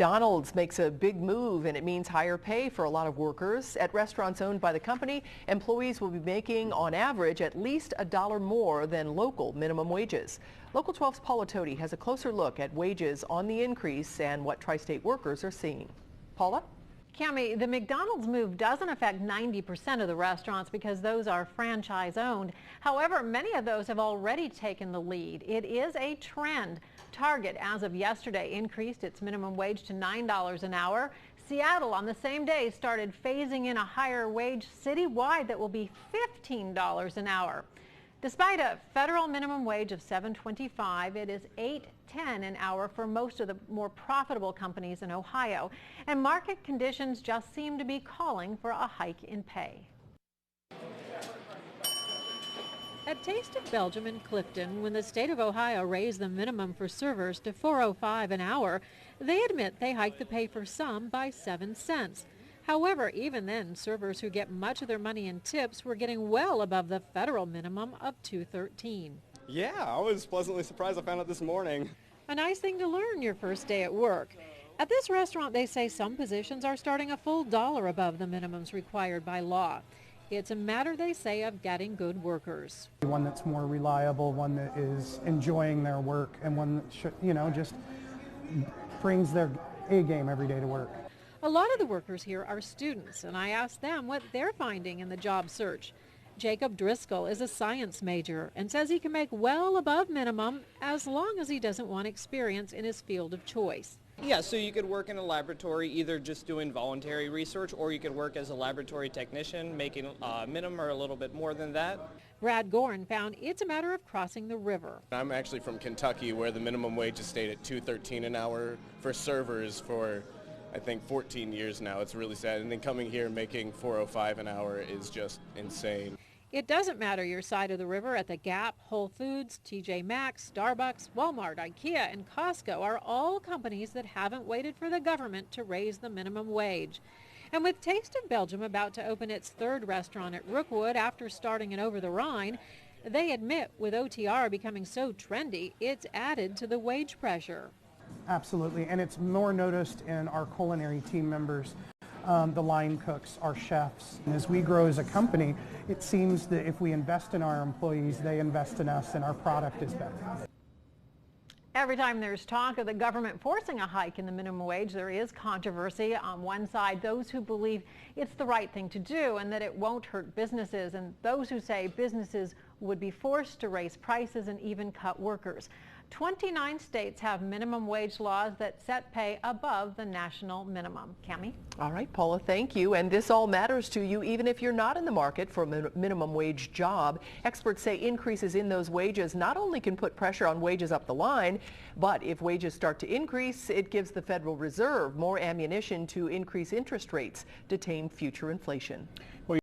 McDonald's makes a big move, and it means higher pay for a lot of workers. At restaurants owned by the company, employees will be making on average at least $1 more than local minimum wages. Local 12's Paula Toti has a closer look at wages on the increase and what tri-state workers are seeing. Paula? Cami, the McDonald's move doesn't affect 90% of the restaurants because those are franchise owned. However, many of those have already taken the lead. It is a trend. Target, as of yesterday, increased its minimum wage to $9 an hour. Seattle, on the same day, started phasing in a higher wage citywide that will be $15 an hour. Despite a federal minimum wage of $7.25, it is $8.10 an hour for most of the more profitable companies in Ohio, and market conditions just seem to be calling for a hike in pay. At Taste of Belgium in Clifton, when the state of Ohio raised the minimum for servers to $4.05 an hour, they admit they hiked the pay for some by 7 cents. However, even then, servers who get much of their money in tips were getting well above the federal minimum of $2.13. Yeah, I was pleasantly surprised. I found out this morning. A nice thing to learn your first day at work. At this restaurant, they say some positions are starting a full $1 above the minimums required by law. It's a matter, they say, of getting good workers. One that's more reliable, one that is enjoying their work, and one that should, just brings their A game every day to work. A lot of the workers here are students, and I asked them what they're finding in the job search. Jacob Driscoll is a science major and says he can make well above minimum as long as he doesn't want experience in his field of choice. Yeah, so you could work in a laboratory either just doing voluntary research, or you could work as a laboratory technician making minimum or a little bit more than that. Brad Gorin found it's a matter of crossing the river. I'm actually from Kentucky, where the minimum wage has stayed at $2.13 an hour for servers for I think 14 years now. It's really sad. And then coming here making $4.05 an hour is just insane. It doesn't matter your side of the river. At the Gap, Whole Foods, TJ Maxx, Starbucks, Walmart, IKEA, and Costco are all companies that haven't waited for the government to raise the minimum wage. And with Taste of Belgium about to open its third restaurant at Rookwood after starting in Over the Rhine, they admit with OTR becoming so trendy, it's added to the wage pressure. Absolutely, and it's more noticed in our culinary team members, the line cooks, our chefs. And as we grow as a company, it seems that if we invest in our employees, they invest in us, and our product is better. Every time there's talk of the government forcing a hike in the minimum wage, there is controversy. On one side, those who believe it's the right thing to do and that it won't hurt businesses, and those who say businesses would be forced to raise prices and even cut workers. 29 states have minimum wage laws that set pay above the national minimum. Cami? All right, Paula, thank you. And this all matters to you even if you're not in the market for a minimum wage job. Experts say increases in those wages not only can put pressure on wages up the line, but if wages start to increase, it gives the Federal Reserve more ammunition to increase interest rates to tame future inflation.